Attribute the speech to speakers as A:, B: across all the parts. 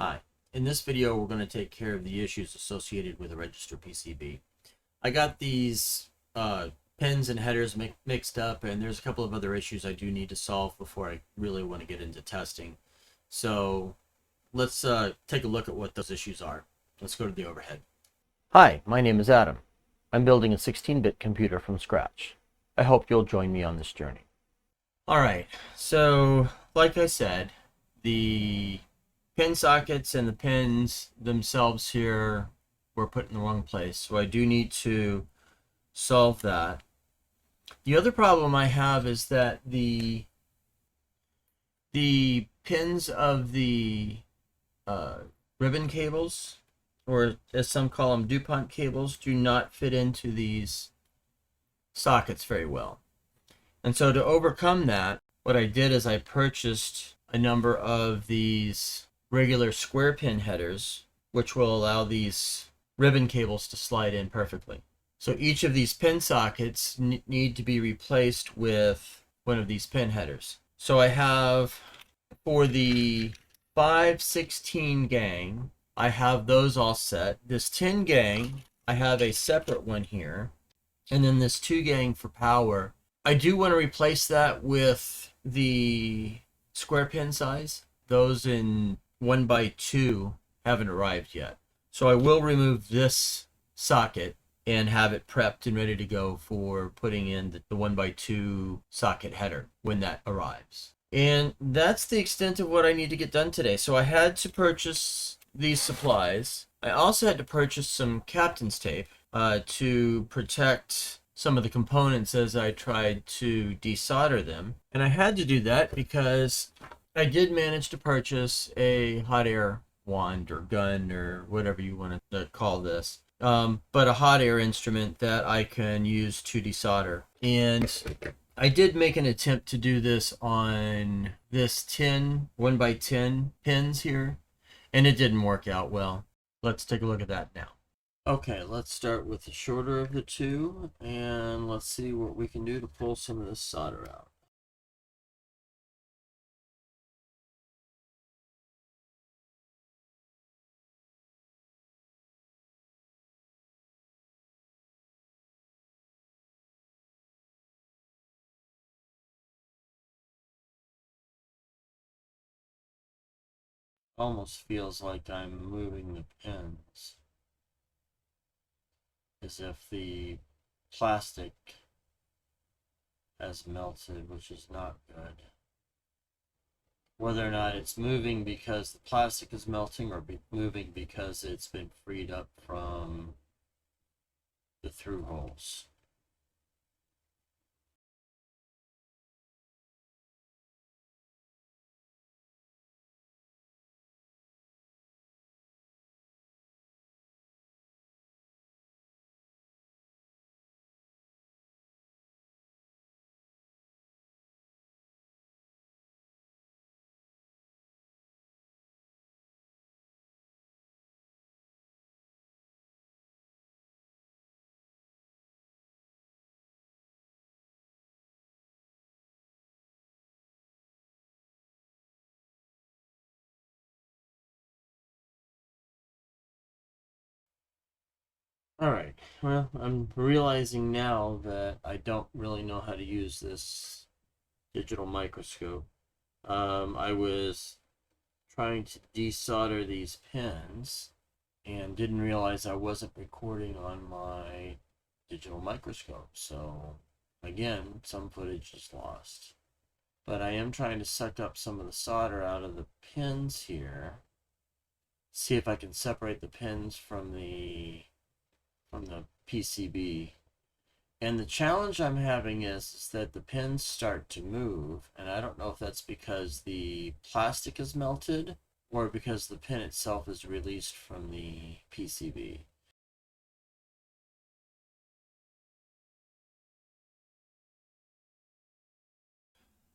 A: Hi, in this video we're going to take care of the issues associated with a Register PCB. I got these pins and headers mixed up, and there's a couple of other issues I do need to solve before I really want to get into testing. So let's take a look at what those issues are. Let's go to the overhead. Hi, my name is Adam. I'm building a 16-bit computer from scratch. I hope you'll join me on this journey. Alright, so like I said, the pin sockets and the pins themselves here were put in the wrong place, so I do need to solve that. The other problem I have is that the pins of the ribbon cables, or as some call them DuPont cables, do not fit into these sockets very well. And so to overcome that, what I did is I purchased a number of these regular square pin headers, which will allow these ribbon cables to slide in perfectly. So each of these pin sockets need to be replaced with one of these pin headers. So I have, for the 516 gang, I have those all set. This 10 gang, I have a separate one here. And then this 2 gang for power, I do want to replace that with the square pin size. Those in 1x2 haven't arrived yet. So I will remove this socket and have it prepped and ready to go for putting in the 1x2 socket header when that arrives. And that's the extent of what I need to get done today. So I had to purchase these supplies. I also had to purchase some captain's tape to protect some of the components as I tried to desolder them. And I had to do that because I did manage to purchase a hot air wand or gun or whatever you want to call this, but a hot air instrument that I can use to desolder. And I did make an attempt to do this on this 1x10 pins here, and it didn't work out well. Let's take a look at that now. Okay, let's start with the shorter of the two, and let's see what we can do to pull some of this solder out. Almost feels like I'm moving the pins, as if the plastic has melted, which is not good. Whether or not it's moving because the plastic is melting or moving because it's been freed up from the through holes. Alright, well, I'm realizing now that I don't really know how to use this digital microscope. I was trying to desolder these pins and didn't realize I wasn't recording on my digital microscope. So again, some footage is lost. But I am trying to suck up some of the solder out of the pins here. See if I can separate the pins from the PCB. And the challenge I'm having is that the pins start to move, and I don't know if that's because the plastic is melted or because the pin itself is released from the PCB.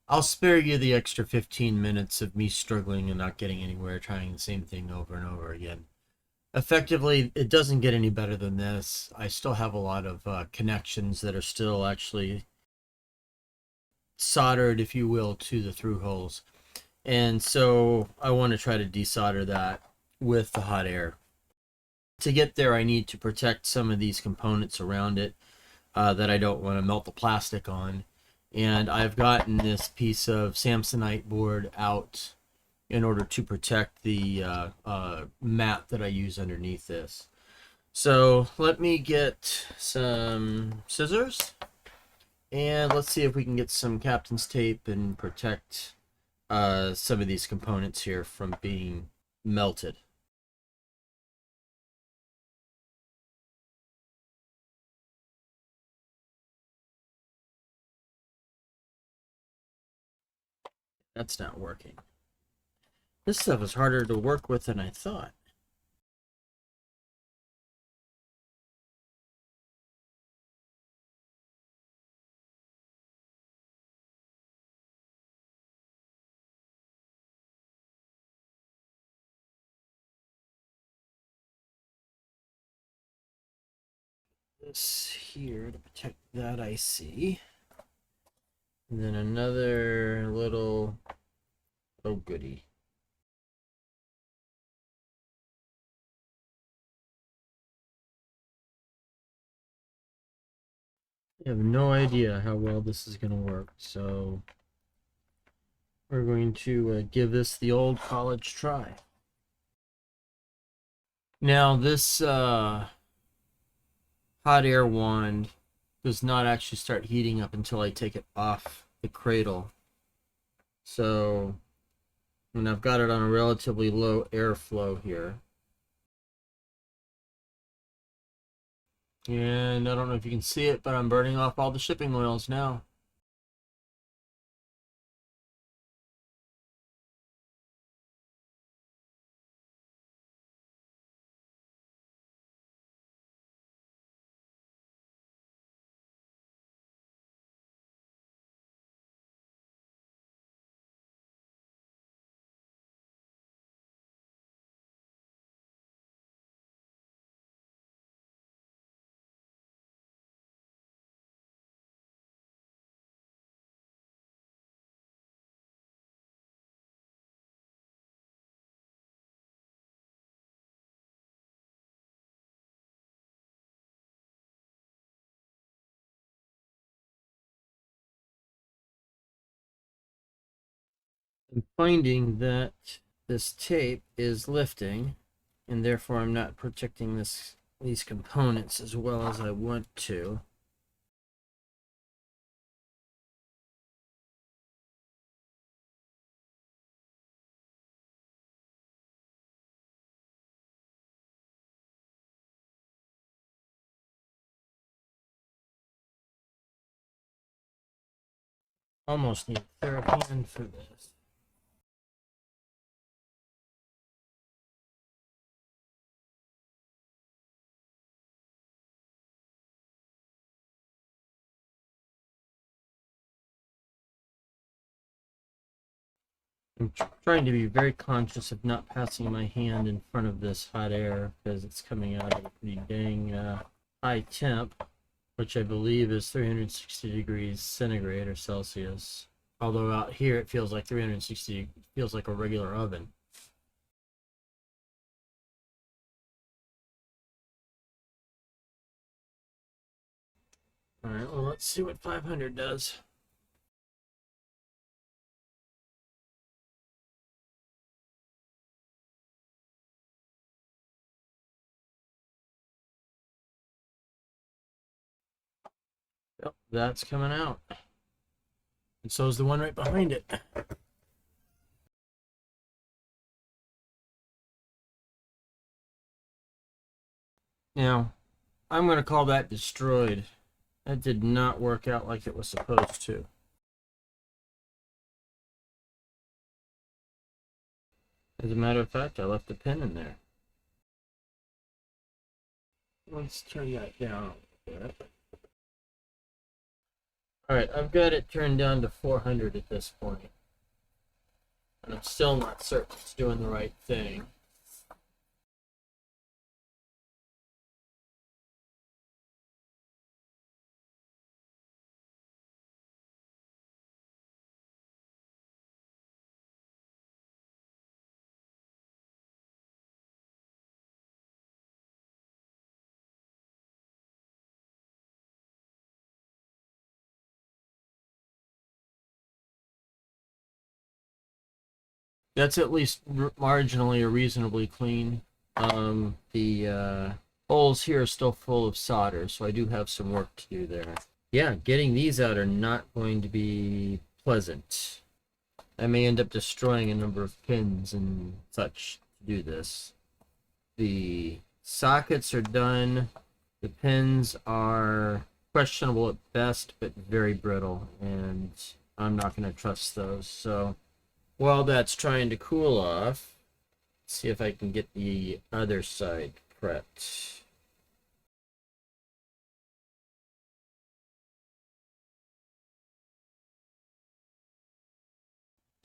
A: I'll spare you the extra 15 minutes of me struggling and not getting anywhere, trying the same thing over and over again. Effectively, it doesn't get any better than this. I still have a lot of connections that are still actually soldered, if you will, to the through holes. And so I want to try to desolder that with the hot air. To get there, I need to protect some of these components around it that I don't want to melt the plastic on. And I've gotten this piece of Samsonite board out in order to protect the mat that I use underneath this. So let me get some scissors and let's see if we can get some captain's tape and protect some of these components here from being melted. That's not working. This stuff is harder to work with than I thought. This here to protect that IC. And then another little, oh goody. I have no idea how well this is going to work, so we're going to give this the old college try. Now this hot air wand does not actually start heating up until I take it off the cradle. So, and I've got it on a relatively low airflow here. And I don't know if you can see it, but I'm burning off all the shipping oils now. I'm finding that this tape is lifting, and therefore I'm not protecting these components as well as I want to. Almost need a third hand for this. I'm trying to be very conscious of not passing my hand in front of this hot air because it's coming out at a pretty dang high temp, which I believe is 360 degrees centigrade or Celsius. Although out here it feels like 360, feels like a regular oven. All right, well, let's see what 500 does. Yep, that's coming out. And so is the one right behind it. Now, I'm going to call that destroyed. That did not work out like it was supposed to. As a matter of fact, I left the pin in there. Let's turn that down a bit. Alright, I've got it turned down to 400 at this point. And I'm still not certain it's doing the right thing. That's at least marginally or reasonably clean. The holes here are still full of solder, so I do have some work to do there. Yeah, getting these out are not going to be pleasant. I may end up destroying a number of pins and such to do this. The sockets are done. The pins are questionable at best, but very brittle, and I'm not going to trust those. So while that's trying to cool off, let's see if I can get the other side prepped.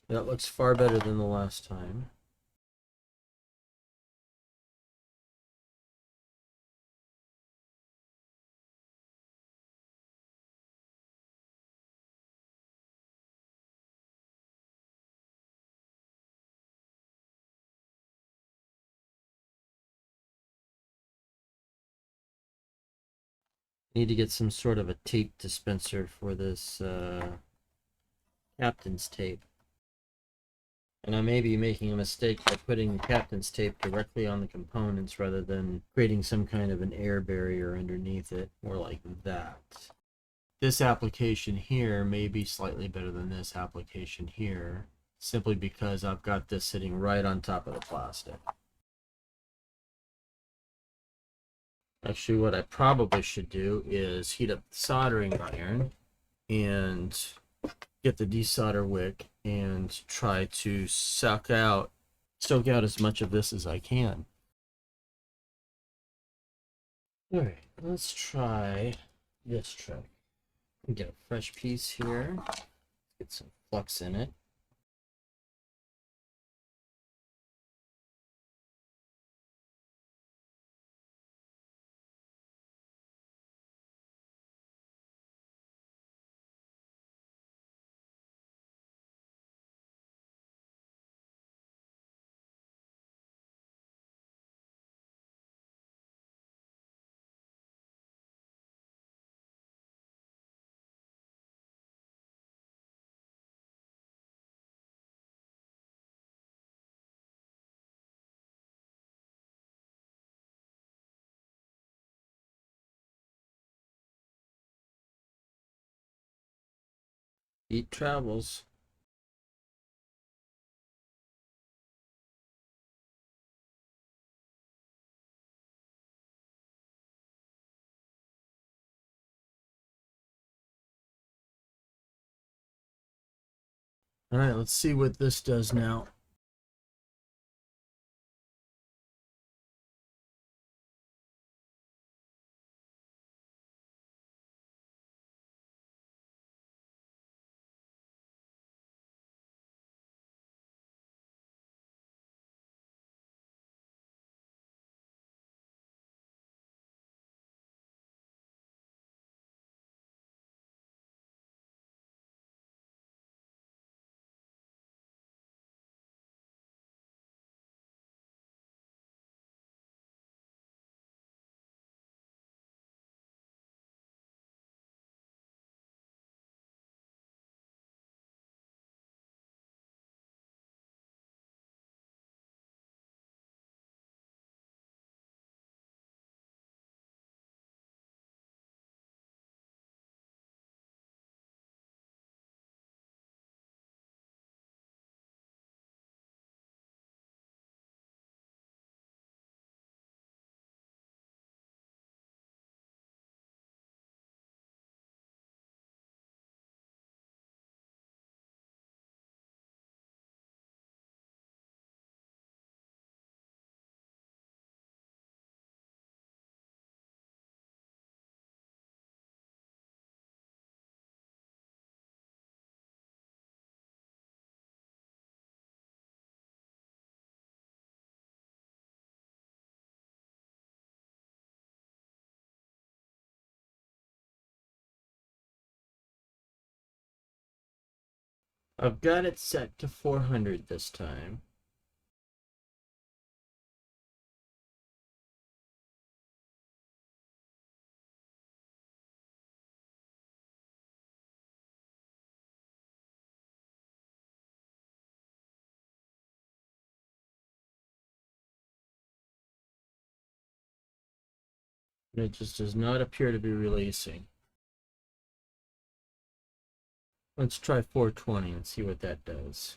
A: That looks far better than the last time. Need to get some sort of a tape dispenser for this captain's tape. And I may be making a mistake by putting the captain's tape directly on the components rather than creating some kind of an air barrier underneath it, more like that. This application here may be slightly better than this application here, simply because I've got this sitting right on top of the plastic. Actually, what I probably should do is heat up the soldering iron and get the desolder wick and try to soak out as much of this as I can. All right, let's try this trick. Get a fresh piece here. Get some flux in it. Heat travels. All right, let's see what this does now. I've got it set to 400 this time. It just does not appear to be releasing. Let's try 420 and see what that does.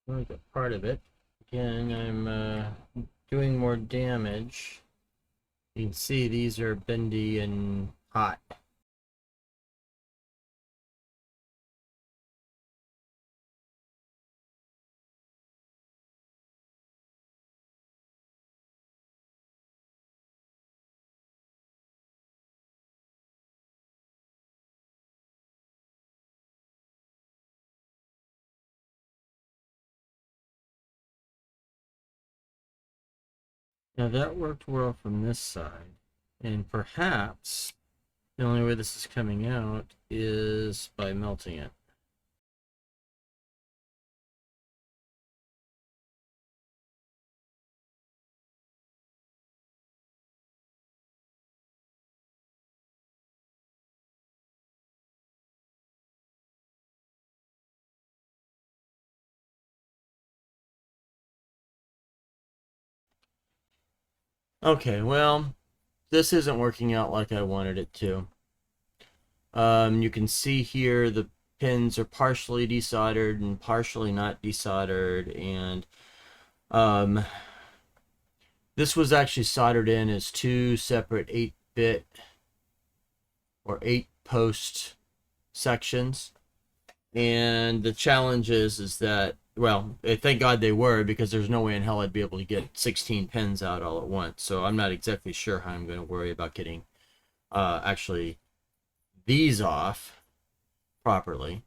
A: Well, I got part of it. Again, I'm doing more damage. You can see these are bendy and hot. Now that worked well from this side. And perhaps the only way this is coming out is by melting it. Okay, well, this isn't working out like I wanted it to. You can see here the pins are partially desoldered and partially not desoldered, and this was actually soldered in as two separate 8-bit or 8-post sections. And the challenge is that, well, thank God they were, because there's no way in hell I'd be able to get 16 pins out all at once. So I'm not exactly sure how I'm going to worry about getting actually these off properly.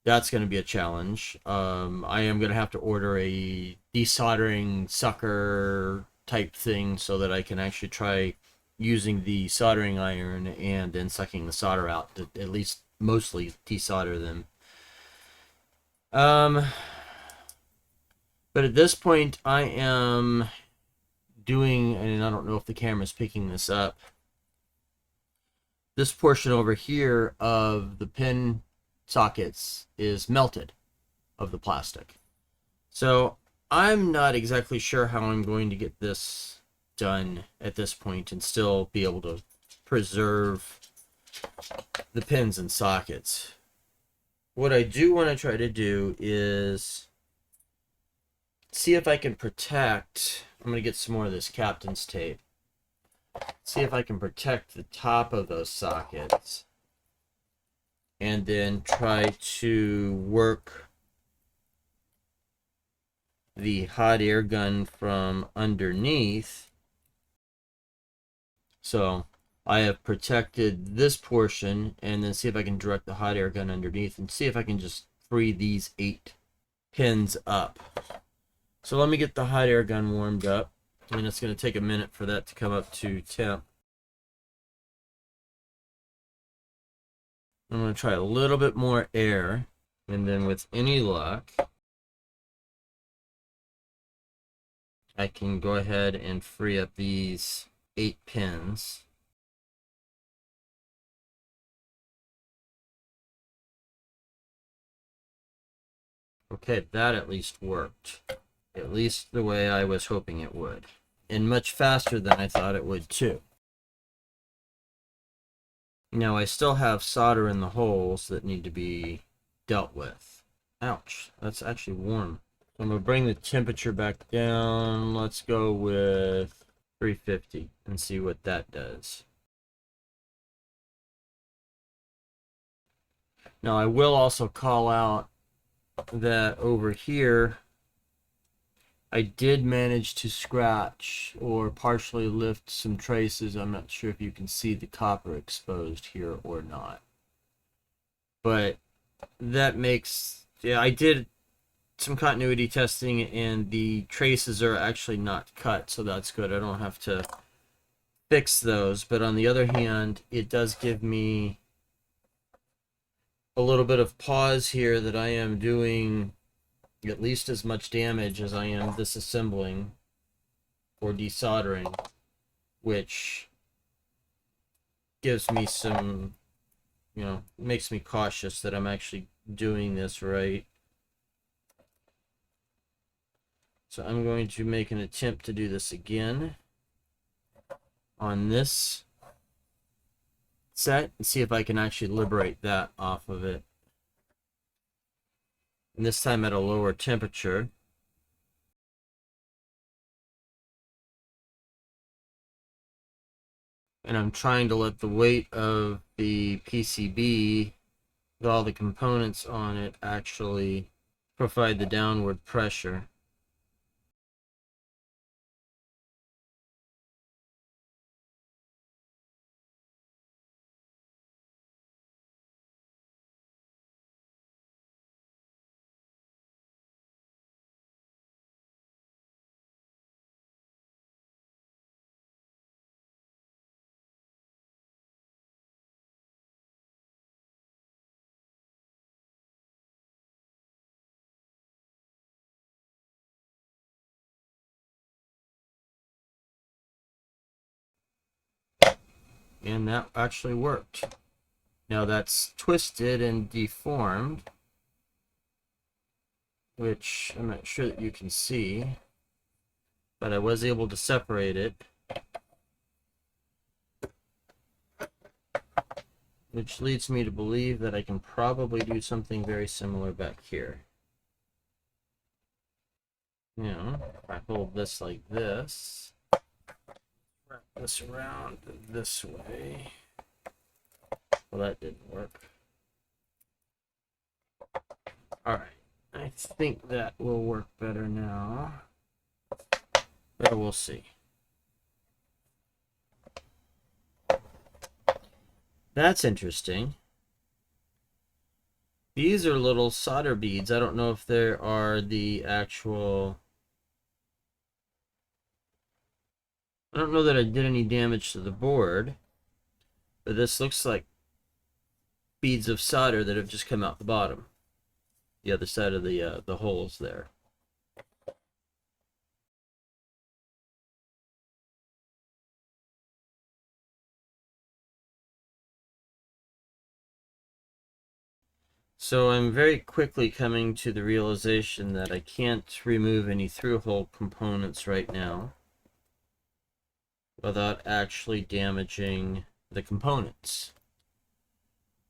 A: That's going to be a challenge. I am going to have to order a desoldering sucker type thing so that I can actually try using the soldering iron and then sucking the solder out to at least mostly desolder them. But at this point I am doing, and I don't know if the camera's picking this up, this portion over here of the pin sockets is melted of the plastic. So I'm not exactly sure how I'm going to get this done at this point and still be able to preserve the pins and sockets. What I do want to try to do is see if I can protect, I'm going to get some more of this captain's tape, see if I can protect the top of those sockets and then try to work the hot air gun from underneath. So I have protected this portion, and then see if I can direct the hot air gun underneath and see if I can just free these 8 pins up. So let me get the hot air gun warmed up, and it's going to take a minute for that to come up to temp. I'm going to try a little bit more air, and then with any luck, I can go ahead and free up these 8 pins. Okay, that at least worked. At least the way I was hoping it would. And much faster than I thought it would too. Now I still have solder in the holes that need to be dealt with. Ouch, that's actually warm. So I'm going to bring the temperature back down. Let's go with 350 and see what that does. Now I will also call out that over here I did manage to scratch or partially lift some traces. I'm not sure if you can see the copper exposed here or not. But that makes, yeah, I did some continuity testing and the traces are actually not cut, so that's good. I don't have to fix those, but on the other hand, it does give me a little bit of pause here that I am doing at least as much damage as I am disassembling or desoldering, which gives me some, makes me cautious that I'm actually doing this right. So I'm going to make an attempt to do this again on this set and see if I can actually liberate that off of it. And this time at a lower temperature. And I'm trying to let the weight of the PCB with all the components on it actually provide the downward pressure. And that actually worked. Now that's twisted and deformed, which I'm not sure that you can see, but I was able to separate it, which leads me to believe that I can probably do something very similar back here. Now, if I hold this like this, wrap this around this way. Well, that didn't work. Alright, I think that will work better now, but we'll see. That's interesting. These are little solder beads. I don't know if there are the actual... I don't know that I did any damage to the board, but this looks like beads of solder that have just come out the bottom. The other side of the holes there. So I'm very quickly coming to the realization that I can't remove any through-hole components right now without actually damaging the components,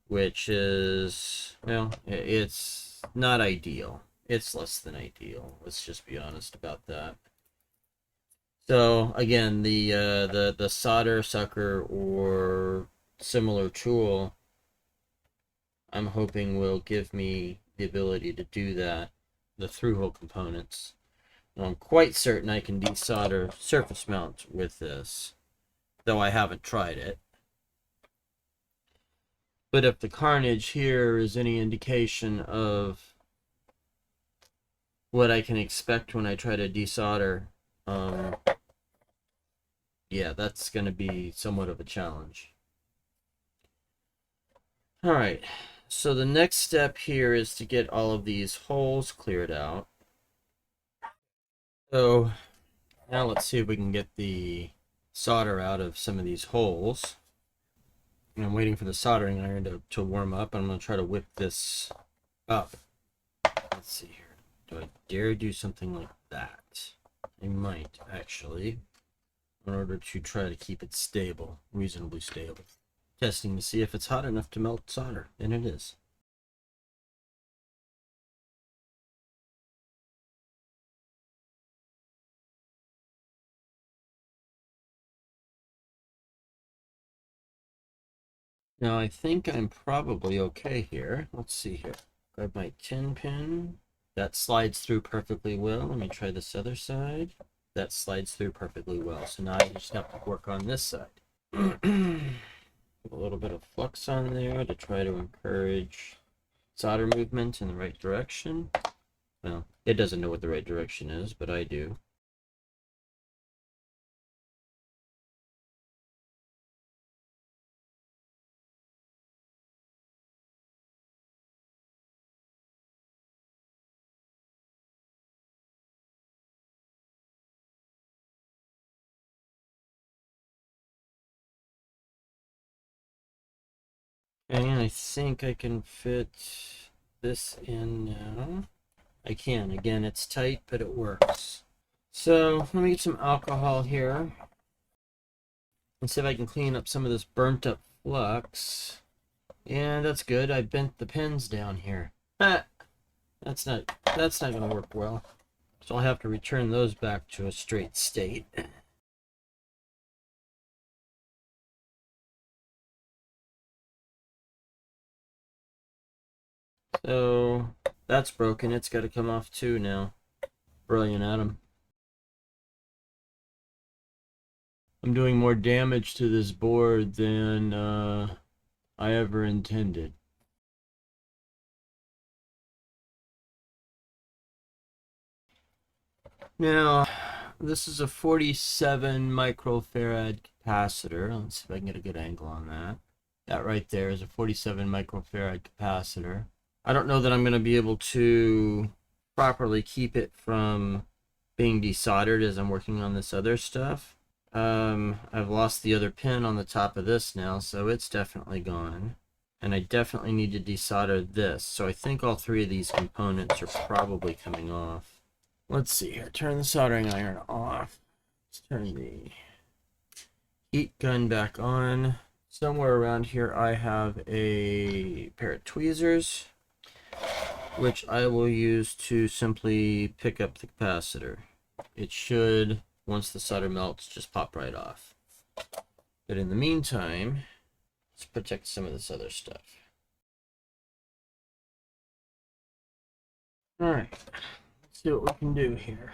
A: which is, well, it's not ideal. It's less than ideal. Let's just be honest about that. So again, the solder sucker or similar tool, I'm hoping will give me the ability to do that, the through-hole components. And I'm quite certain I can desolder surface mount with this, though I haven't tried it. But if the carnage here is any indication of what I can expect when I try to desolder, yeah, that's going to be somewhat of a challenge. All right, so the next step here is to get all of these holes cleared out. So now let's see if we can get the solder out of some of these holes. And I'm waiting for the soldering iron to warm up. I'm going to try to whip this up. Let's see here. Do I dare do something like that? I might, actually, in order to try to keep it stable, reasonably stable. Testing to see if it's hot enough to melt solder, and it is. Now I think I'm probably okay here. Let's see here. Grab my 10 pin. That slides through perfectly well. Let me try this other side. That slides through perfectly well. So now I just have to work on this side. Put a little bit of flux on there to try to encourage solder movement in the right direction. Well, it doesn't know what the right direction is, but I do. And I think I can fit this in now. I can. Again, it's tight, but it works. So let me get some alcohol here and see if I can clean up some of this burnt up flux. And that's good. I bent the pins down here. That's not going to work well. So I'll have to return those back to a straight state. So that's broken. It's got to come off too now. Brilliant, Adam. I'm doing more damage to this board than I ever intended. Now, this is a 47 microfarad capacitor. Let's see if I can get a good angle on that. That right there is a 47 microfarad capacitor. I don't know that I'm going to be able to properly keep it from being desoldered as I'm working on this other stuff. I've lost the other pin on the top of this now, so it's definitely gone. And I definitely need to desolder this. So I think all three of these components are probably coming off. Let's see here. Turn the soldering iron off. Let's turn the heat gun back on. Somewhere around here I have a pair of tweezers, which I will use to simply pick up the capacitor. It should, once the solder melts, just pop right off. But in the meantime, let's protect some of this other stuff. All right, let's see what we can do here.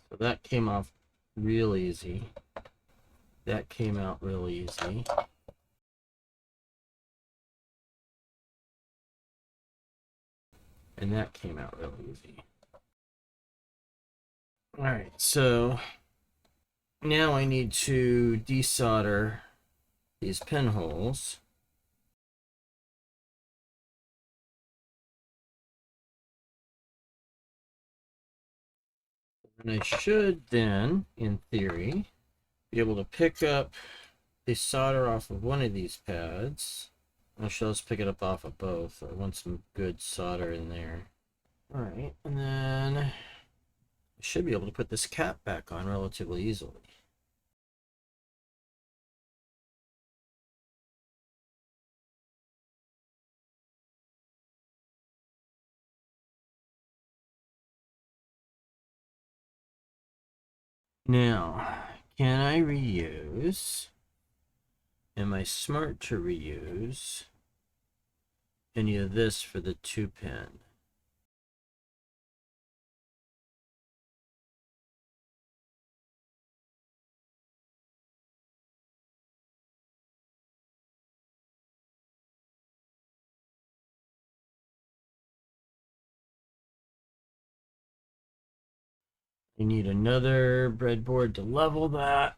A: So that came off real easy. That came out real easy. And that came out real easy. All right, so now I need to desolder these pinholes. And I should then, in theory, be able to pick up the solder off of one of these pads. Actually, let's pick it up off of both. I want some good solder in there. All right, and then I should be able to put this cap back on relatively easily. Now, can I reuse? Am I smart to reuse any of this for the 2-pin? I need another breadboard to level that.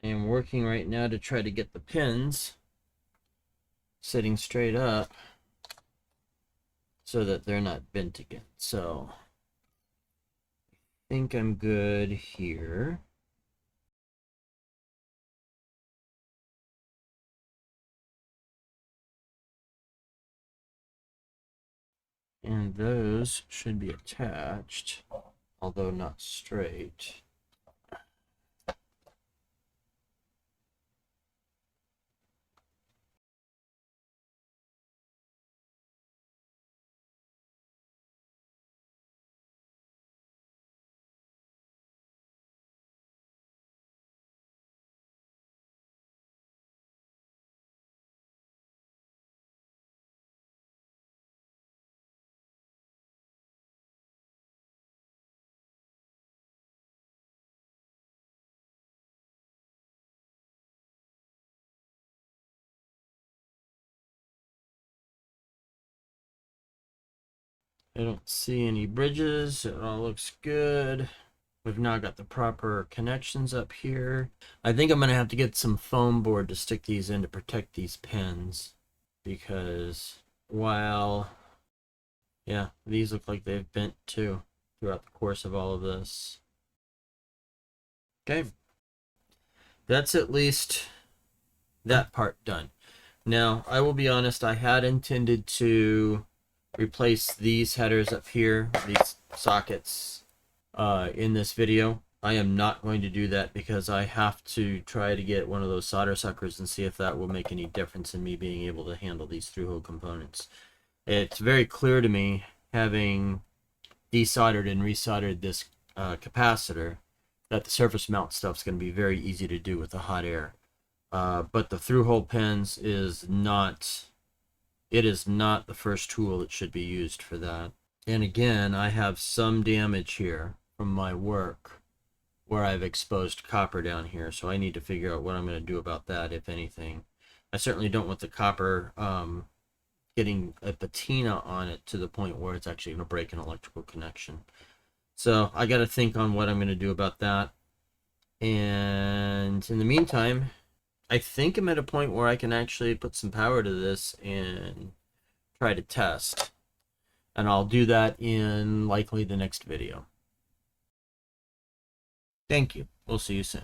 A: I am working right now to try to get the pins sitting straight up so that they're not bent again. So I think I'm good here. And those should be attached, although not straight. I don't see any bridges. It all looks good. We've now got the proper connections up here. I think I'm going to have to get some foam board to stick these in to protect these pins, because while, yeah, these look like they've bent too throughout the course of all of this. Okay, that's at least that part done. Now, I will be honest, I had intended to replace these headers up here, these sockets, in this video. I am not going to do that because I have to try to get one of those solder suckers and see if that will make any difference in me being able to handle these through-hole components. It's very clear to me, having desoldered and resoldered this capacitor, that the surface mount stuff is going to be very easy to do with the hot air. But the through-hole pins is not, it is not the first tool that should be used for that. And again, I have some damage here from my work where I've exposed copper down here, so I need to figure out what I'm going to do about that, if anything. I certainly don't want the copper getting a patina on it to the point where it's actually going to break an electrical connection. So I got to think on what I'm going to do about that. And in the meantime, I think I'm at a point where I can actually put some power to this and try to test. And I'll do that in likely the next video. Thank you. We'll see you soon.